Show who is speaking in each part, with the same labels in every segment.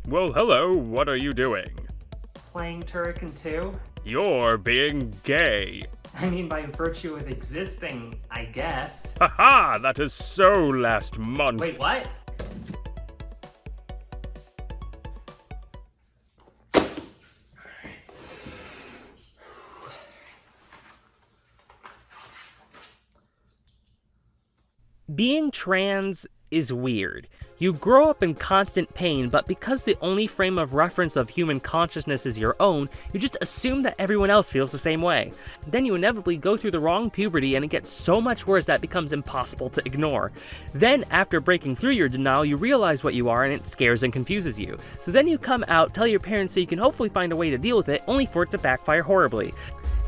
Speaker 1: Well, hello, what are you doing?
Speaker 2: Playing Turrican 2?
Speaker 1: You're being gay.
Speaker 2: I mean, by virtue of existing, I guess.
Speaker 1: Haha, that is so last month.
Speaker 2: Wait, what?
Speaker 3: Being trans is weird. You grow up in constant pain, but because the only frame of reference of human consciousness is your own, you just assume that everyone else feels the same way. Then you inevitably go through the wrong puberty and it gets so much worse that it becomes impossible to ignore. Then, after breaking through your denial, you realize what you are and it scares and confuses you. So then you come out, tell your parents so you can hopefully find a way to deal with it, only for it to backfire horribly.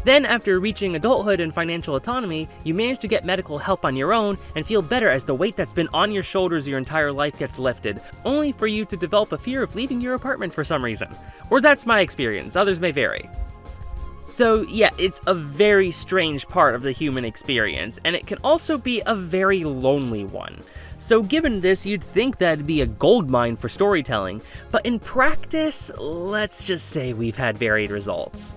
Speaker 3: Then, after reaching adulthood and financial autonomy, you manage to get medical help on your own and feel better as the weight that's been on your shoulders your entire life gets lifted, only for you to develop a fear of leaving your apartment for some reason. Or that's my experience, others may vary. So yeah, it's a very strange part of the human experience, and it can also be a very lonely one. So given this, you'd think that'd be a goldmine for storytelling, but in practice, let's just say we've had varied results.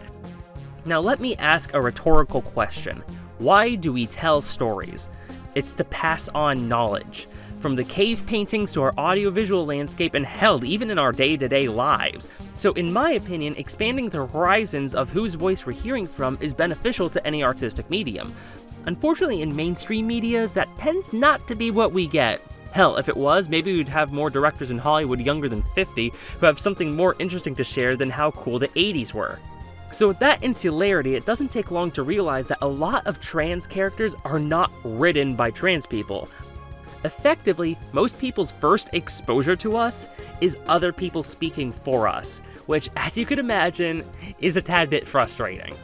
Speaker 3: Now let me ask a rhetorical question. Why do we tell stories? It's to pass on knowledge. From the cave paintings to our audiovisual landscape, and hell, even in our day-to-day lives. So in my opinion, expanding the horizons of whose voice we're hearing from is beneficial to any artistic medium. Unfortunately, in mainstream media, that tends not to be what we get. Hell, if it was, maybe we'd have more directors in Hollywood younger than 50 who have something more interesting to share than how cool the 80s were. So with that insularity, it doesn't take long to realize that a lot of trans characters are not written by trans people. Effectively, most people's first exposure to us is other people speaking for us, which, as you could imagine, is a tad bit frustrating.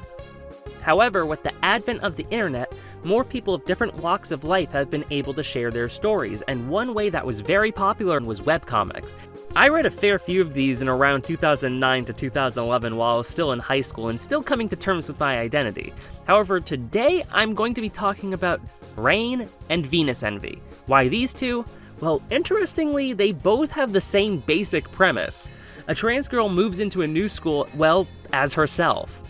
Speaker 3: However, with the advent of the internet, more people of different walks of life have been able to share their stories, and one way that was very popular was webcomics. I read a fair few of these in around 2009 to 2011 while I was still in high school and still coming to terms with my identity. However, today I'm going to be talking about Rain and Venus Envy. Why these two? Well, interestingly, they both have the same basic premise. A trans girl moves into a new school, well, as herself.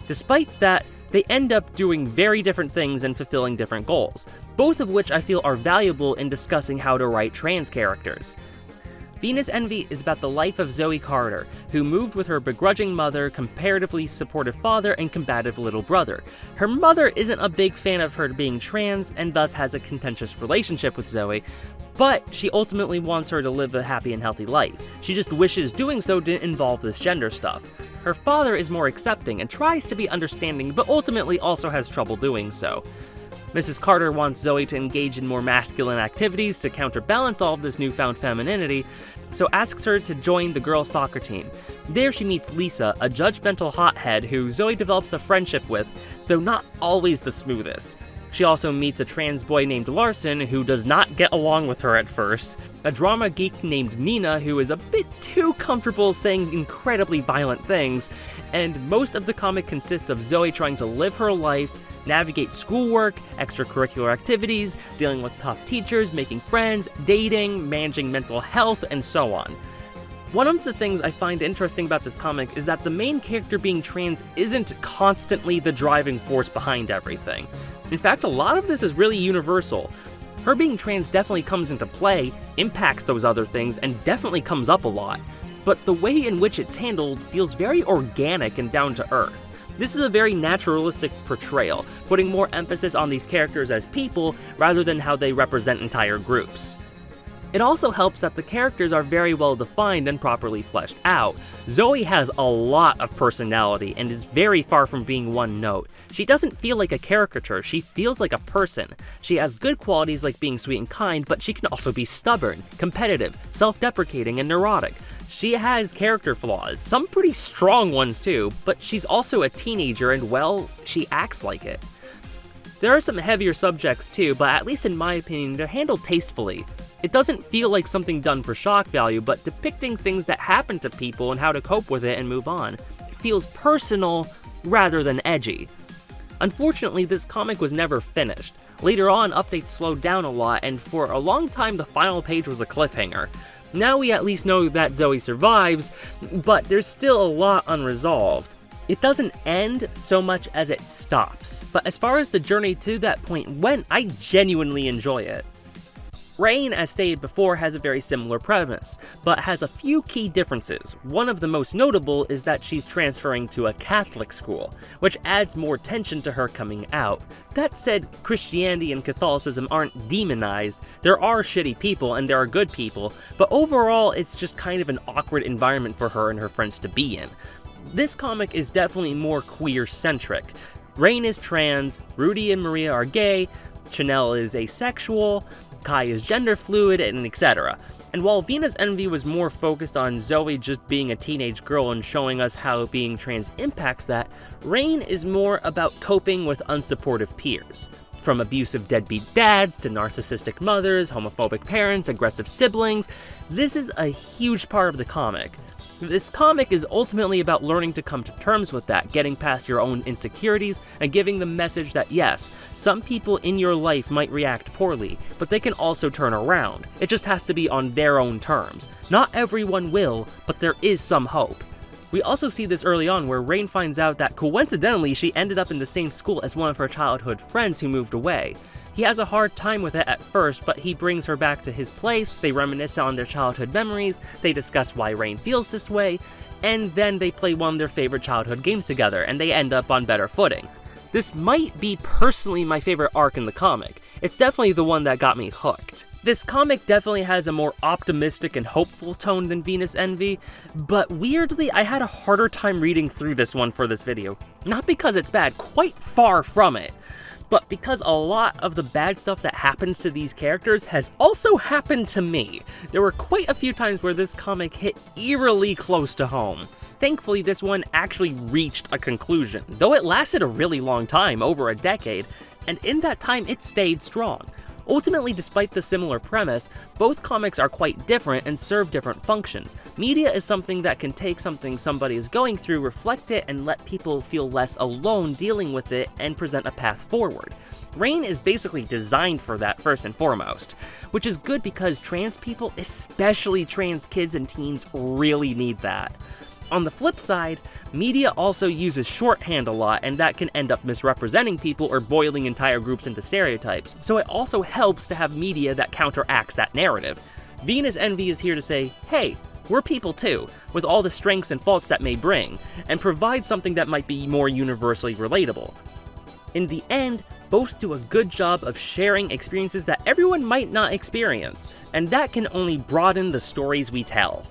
Speaker 3: Despite that, they end up doing very different things and fulfilling different goals, both of which I feel are valuable in discussing how to write trans characters. Venus Envy is about the life of Zoe Carter, who moved with her begrudging mother, comparatively supportive father, and combative little brother. Her mother isn't a big fan of her being trans, and thus has a contentious relationship with Zoe, but she ultimately wants her to live a happy and healthy life. She just wishes doing so didn't involve this gender stuff. Her father is more accepting and tries to be understanding, but ultimately also has trouble doing so. Mrs. Carter wants Zoe to engage in more masculine activities to counterbalance all of this newfound femininity, so asks her to join the girls' soccer team. There she meets Lisa, a judgmental hothead who Zoe develops a friendship with, though not always the smoothest. She also meets a trans boy named Larson who does not get along with her at first, a drama geek named Nina who is a bit too comfortable saying incredibly violent things, and most of the comic consists of Zoe trying to live her life, navigate schoolwork, extracurricular activities, dealing with tough teachers, making friends, dating, managing mental health, and so on. One of the things I find interesting about this comic is that the main character being trans isn't constantly the driving force behind everything. In fact, a lot of this is really universal. Her being trans definitely comes into play, impacts those other things, and definitely comes up a lot, but the way in which it's handled feels very organic and down to earth. This is a very naturalistic portrayal, putting more emphasis on these characters as people rather than how they represent entire groups. It also helps that the characters are very well defined and properly fleshed out. Zoe has a lot of personality and is very far from being one note. She doesn't feel like a caricature, she feels like a person. She has good qualities like being sweet and kind, but she can also be stubborn, competitive, self-deprecating, and neurotic. She has character flaws, some pretty strong ones too, but she's also a teenager and, well, she acts like it. There are some heavier subjects too, but at least in my opinion, they're handled tastefully. It doesn't feel like something done for shock value, but depicting things that happen to people and how to cope with it and move on. It feels personal rather than edgy. Unfortunately, this comic was never finished. Later on, updates slowed down a lot, and for a long time the final page was a cliffhanger. Now we at least know that Zoe survives, but there's still a lot unresolved. It doesn't end so much as it stops, but as far as the journey to that point went, I genuinely enjoy it. Rain, as stated before, has a very similar premise, but has a few key differences. One of the most notable is that she's transferring to a Catholic school, which adds more tension to her coming out. That said, Christianity and Catholicism aren't demonized. There are shitty people and there are good people, but overall it's just kind of an awkward environment for her and her friends to be in. This comic is definitely more queer-centric. Rain is trans, Rudy and Maria are gay, Chanel is asexual, Kai is gender fluid, and etc. And while Venus Envy was more focused on Zoe just being a teenage girl and showing us how being trans impacts that, Rain is more about coping with unsupportive peers. From abusive deadbeat dads to narcissistic mothers, homophobic parents, aggressive siblings, this is a huge part of the comic. This comic is ultimately about learning to come to terms with that, getting past your own insecurities, and giving the message that yes, some people in your life might react poorly, but they can also turn around. It just has to be on their own terms. Not everyone will, but there is some hope. We also see this early on where Rain finds out that coincidentally she ended up in the same school as one of her childhood friends who moved away. He has a hard time with it at first, but he brings her back to his place, they reminisce on their childhood memories, they discuss why Rain feels this way, and then they play one of their favorite childhood games together, and they end up on better footing. This might be personally my favorite arc in the comic. It's definitely the one that got me hooked. This comic definitely has a more optimistic and hopeful tone than Venus Envy, but weirdly I had a harder time reading through this one for this video. Not because it's bad, quite far from it, but because a lot of the bad stuff that happens to these characters has also happened to me. There were quite a few times where this comic hit eerily close to home. Thankfully, this one actually reached a conclusion, though it lasted a really long time, over a decade, and in that time it stayed strong. Ultimately, despite the similar premise, both comics are quite different and serve different functions. Media is something that can take something somebody is going through, reflect it, and let people feel less alone dealing with it and present a path forward. Rain is basically designed for that first and foremost, which is good because trans people, especially trans kids and teens, really need that. On the flip side, media also uses shorthand a lot, and that can end up misrepresenting people or boiling entire groups into stereotypes, so it also helps to have media that counteracts that narrative. Venus Envy is here to say, hey, we're people too, with all the strengths and faults that may bring, and provide something that might be more universally relatable. In the end, both do a good job of sharing experiences that everyone might not experience, and that can only broaden the stories we tell.